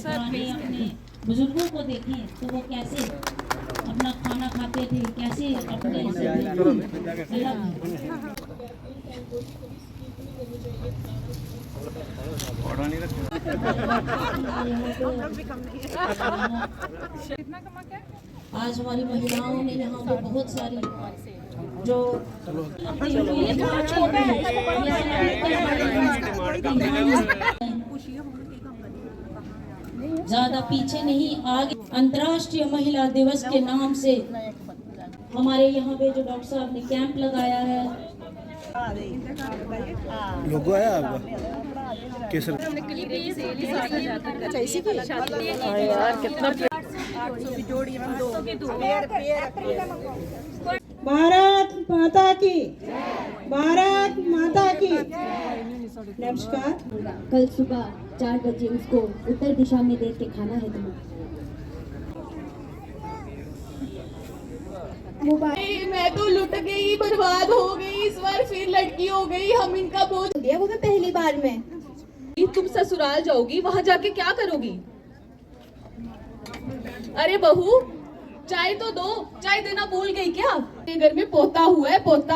पुराने अपने बुजुर्गों को देखें तो वो कैसे अपना खाना खाते थे, कैसे अपने से आज हमारी महिलाओं ने यहाँ पे बहुत सारी जो ज्यादा पीछे नहीं, आगे अंतर्राष्ट्रीय महिला दिवस के नाम से हमारे यहाँ पे जो डॉक्टर साहब ने कैंप लगाया है। लोगो आया आपका केसर भारत माता की, भारत माता की। नमस्कार। कल सुबह 4 बजे उसको उत्तर दिशा में देख के खाना है तुम्हें। मैं तो लुट गई, बर्बाद हो गई, इस बार फिर लड़की हो गई। हम इनका बोझ दिया वो मैं पहली बार में। तुम ससुराल जाओगी, वहाँ जाके क्या करोगी? अरे बहू, चाय तो दो। चाय देना भूल गई क्या? तेरे घर में पोता हुआ है, पोता।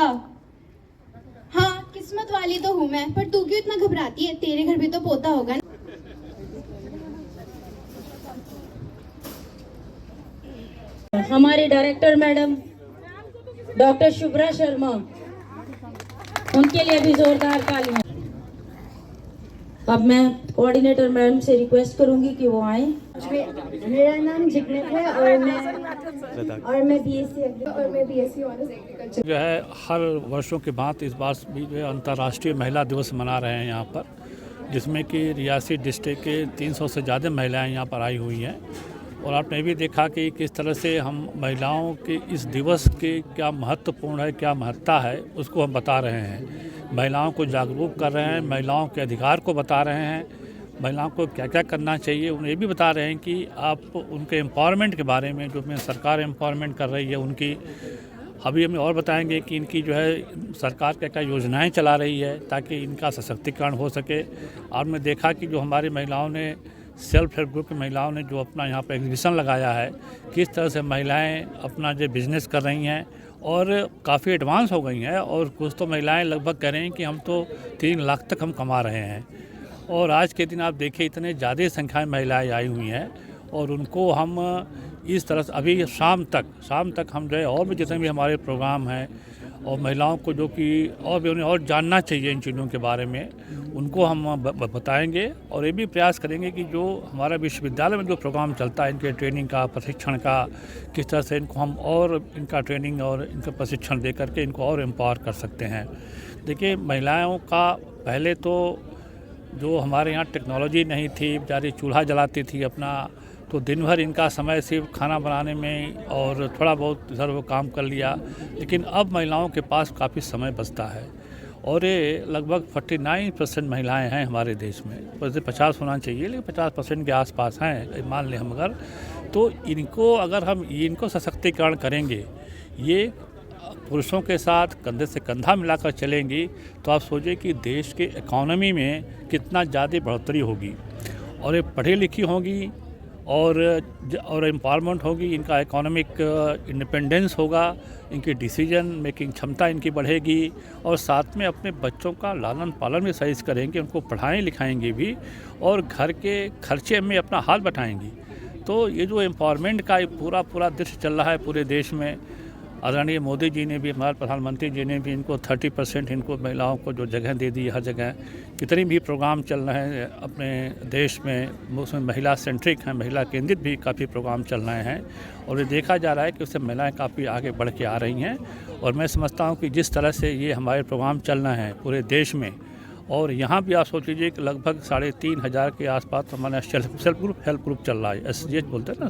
हाँ, किस्मत वाली तो हूँ मैं, पर तू क्यों इतना घबराती है? तेरे घर भी तो पोता होगा ना। हमारे director madam doctor Shubhra Sharma, उनके लिए भी जोरदार तालियां। अब मैं कोऑर्डिनेटर मैडम से रिक्वेस्ट करूंगी कि वो आए। मेरा नाम जिग्नेश है और मैं बीएससी ऑनर्स एग्रीकल्चर। जो है हर वर्षों के बाद इस बार भी जो है अंतर्राष्ट्रीय महिला दिवस मना रहे हैं यहाँ पर, जिसमें कि रियासी डिस्ट्रिक्ट के 300 से ज़्यादा महिलाएं यहाँ पर आई हुई हैं। और आपने भी देखा कि किस तरह से हम महिलाओं के इस दिवस के क्या महत्वपूर्ण है, क्या महत्ता है, उसको हम बता रहे हैं। महिलाओं को जागरूक कर रहे हैं, महिलाओं के अधिकार को बता रहे हैं, महिलाओं को क्या क्या करना चाहिए उन्हें भी बता रहे हैं कि आप उनके एम्पावरमेंट के बारे में, जो में सरकार एम्पावरमेंट कर रही है उनकी। अभी हमें और बताएंगे कि इनकी जो है सरकार क्या क्या योजनाएं चला रही है ताकि इनका सशक्तिकरण हो सके। और हमने देखा कि जो हमारी महिलाओं ने, सेल्फ हेल्प ग्रुप की महिलाओं ने जो अपना यहाँ पर एग्जीबिशन लगाया है, किस तरह से महिलाएं अपना जो बिज़नेस कर रही हैं और काफ़ी एडवांस हो गई हैं। और कुछ तो महिलाएं लगभग कह रही हैं कि हम तो 3 लाख तक हम कमा रहे हैं। और आज के दिन आप देखिए इतने ज़्यादा संख्या में महिलाएं आई हुई हैं और उनको हम इस तरह से अभी शाम तक हम जो है और भी जितने भी हमारे प्रोग्राम हैं और महिलाओं को जो कि और भी उन्हें और जानना चाहिए इन चीज़ों के बारे में, उनको हम बताएंगे। और ये भी प्रयास करेंगे कि जो हमारा विश्वविद्यालय में जो प्रोग्राम चलता है इनके ट्रेनिंग का, प्रशिक्षण का, किस तरह से इनको हम और इनका ट्रेनिंग और इनका प्रशिक्षण दे करके इनको और एम्पावर कर सकते हैं। देखिए, महिलाओं का पहले तो जो हमारे यहाँ टेक्नोलॉजी नहीं थी, बेचारी चूल्हा जलाती थी अपना, तो दिन भर इनका समय सिर्फ खाना बनाने में और थोड़ा बहुत इधर वो काम कर लिया। लेकिन अब महिलाओं के पास काफ़ी समय बचता है और ये लगभग 49% महिलाएं हैं हमारे देश में। वैसे 50 होना चाहिए लेकिन 50% के आसपास हैं, मान लें हम अगर। तो इनको अगर हम इनको सशक्तिकरण करेंगे, ये पुरुषों के साथ कंधे से कंधा मिलाकर चलेंगी, तो आप सोचिए कि देश के इकोनॉमी में कितना ज़्यादा बढ़ोतरी होगी। और ये पढ़ी लिखी होंगी और एम्पावरमेंट होगी, इनका इकोनॉमिक इंडिपेंडेंस होगा, इनकी डिसीजन मेकिंग क्षमता इनकी बढ़ेगी और साथ में अपने बच्चों का लालन पालन भी सही से करेंगे, उनको पढ़ाएं लिखाएंगे भी और घर के खर्चे में अपना हाथ बटाएंगी। तो ये जो एम्पावरमेंट का पूरा दृश्य चल रहा है पूरे देश में, आदरणीय मोदी जी ने भी, हमारे प्रधानमंत्री जी ने भी इनको 30% इनको महिलाओं को जो जगह दे दी। हर जगह कितनी भी प्रोग्राम चल रहे हैं अपने देश में, उसमें महिला सेंट्रिक हैं, महिला केंद्रित भी काफ़ी प्रोग्राम चल रहे हैं और ये देखा जा रहा है कि उससे महिलाएं काफ़ी आगे बढ़ के आ रही हैं। और मैं समझता हूँ कि जिस तरह से ये हमारे प्रोग्राम चल रहे हैं पूरे देश में, और यहाँ भी आप सोच लीजिए कि लगभग 3,500 के आसपास हमारा सेल्फ ग्रुप चल रहा है। SGH बोलते हैं ना,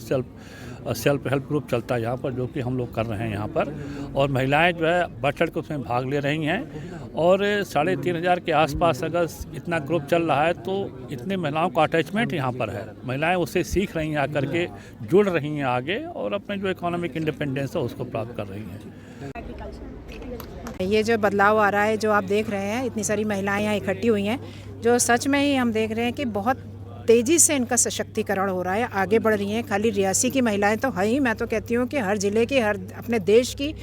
सेल्फ हेल्प ग्रुप चलता है यहाँ पर, जो कि हम लोग कर रहे हैं यहाँ पर। और महिलाएं जो है बढ़ चढ़ के उसमें भाग ले रही हैं और 3,500 के आसपास अगर इतना ग्रुप चल रहा है तो इतने महिलाओं का अटैचमेंट यहाँ पर है। महिलाएं उससे सीख रही हैं, आकर के जुड़ रही हैं आगे और अपने जो इकोनॉमिक इंडिपेंडेंस है उसको प्राप्त कर रही हैं। ये जो बदलाव आ रहा है, जो आप देख रहे हैं, इतनी सारी महिलाएं यहाँ इकट्ठी हुई हैं, जो सच में ही हम देख रहे हैं कि बहुत तेज़ी से इनका सशक्तिकरण हो रहा है, आगे बढ़ रही हैं। खाली रियासी की महिलाएं तो है ही, मैं तो कहती हूँ कि हर ज़िले की, हर अपने देश की,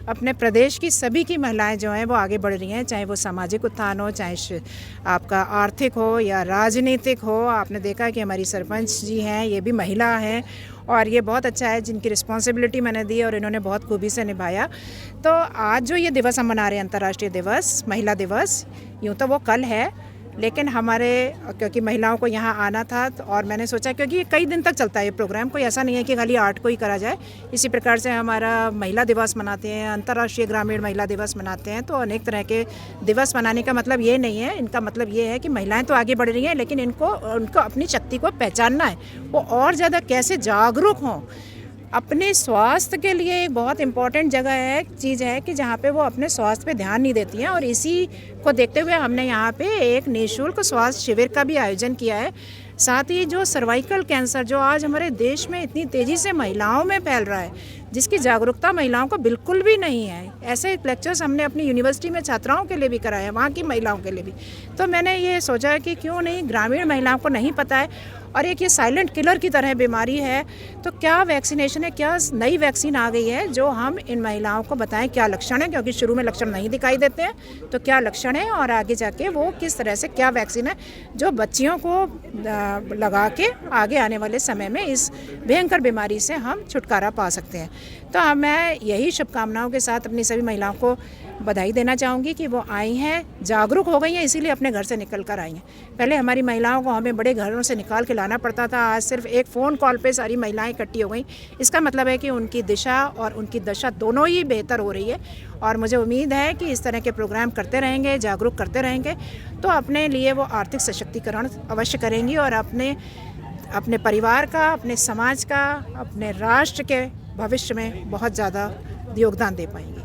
अपने प्रदेश की सभी की महिलाएं जो हैं वो आगे बढ़ रही हैं, चाहे वो सामाजिक उत्थान हो, चाहे आपका आर्थिक हो या राजनीतिक हो। आपने देखा कि हमारी सरपंच जी हैं, ये भी महिला हैं और ये बहुत अच्छा है, जिनकी रिस्पॉन्सिबिलिटी मैंने दी और इन्होंने बहुत खूबी से निभाया। तो आज जो ये दिवस हम मना रहे हैं, अंतर्राष्ट्रीय दिवस, महिला दिवस, यूँ तो वो कल है, लेकिन हमारे क्योंकि महिलाओं को यहाँ आना था तो और मैंने सोचा, क्योंकि ये कई दिन तक चलता है ये प्रोग्राम, कोई ऐसा नहीं है कि खाली 8 को ही करा जाए। इसी प्रकार से हमारा महिला दिवस मनाते हैं, अंतर्राष्ट्रीय ग्रामीण महिला दिवस मनाते हैं। तो अनेक तरह के दिवस मनाने का मतलब ये नहीं है, इनका मतलब ये है कि महिलाएं तो आगे बढ़ रही हैं, लेकिन उनको अपनी शक्ति को पहचानना है, वो और ज़्यादा कैसे जागरूक हों। अपने स्वास्थ्य के लिए एक बहुत इम्पॉर्टेंट जगह है, चीज़ है कि जहाँ पे वो अपने स्वास्थ्य पे ध्यान नहीं देती हैं, और इसी को देखते हुए हमने यहाँ पे एक निःशुल्क स्वास्थ्य शिविर का भी आयोजन किया है। साथ ही जो सर्वाइकल कैंसर जो आज हमारे देश में इतनी तेज़ी से महिलाओं में फैल रहा है, जिसकी जागरूकता महिलाओं को बिल्कुल भी नहीं है, ऐसे लेक्चर्स हमने अपनी यूनिवर्सिटी में छात्राओं के लिए भी कराए हैं, वहाँ की महिलाओं के लिए भी। तो मैंने ये सोचा कि क्यों नहीं, ग्रामीण महिलाओं को नहीं पता है और एक ये साइलेंट किलर की तरह बीमारी है, तो क्या वैक्सीनेशन है, क्या नई वैक्सीन आ गई है जो हम इन महिलाओं को बताएं क्या लक्षण है, क्योंकि शुरू में लक्षण नहीं दिखाई देते हैं, तो क्या लक्षण है और आगे जाके वो किस तरह से क्या वैक्सीन है जो बच्चियों को लगा के आगे आने वाले समय में इस भयंकर बीमारी से हम छुटकारा पा सकते हैं। तो मैं यही शुभकामनाओं के साथ अपनी सभी महिलाओं को बधाई देना चाहूँगी कि वो आई हैं, जागरूक हो गई हैं, इसीलिए अपने घर से निकल कर आई हैं। पहले हमारी महिलाओं को हमें बड़े घरों से निकाल के लाना पड़ता था, आज सिर्फ एक फ़ोन कॉल पे सारी महिलाएं इकट्ठी हो गई। इसका मतलब है कि उनकी दिशा और उनकी दशा दोनों ही बेहतर हो रही है, और मुझे उम्मीद है कि इस तरह के प्रोग्राम करते रहेंगे, जागरूक करते रहेंगे, तो अपने लिए वो आर्थिक सशक्तिकरण अवश्य करेंगी और अपने परिवार का, अपने समाज का, अपने राष्ट्र के भविष्य में बहुत ज़्यादा योगदान दे पाएंगी।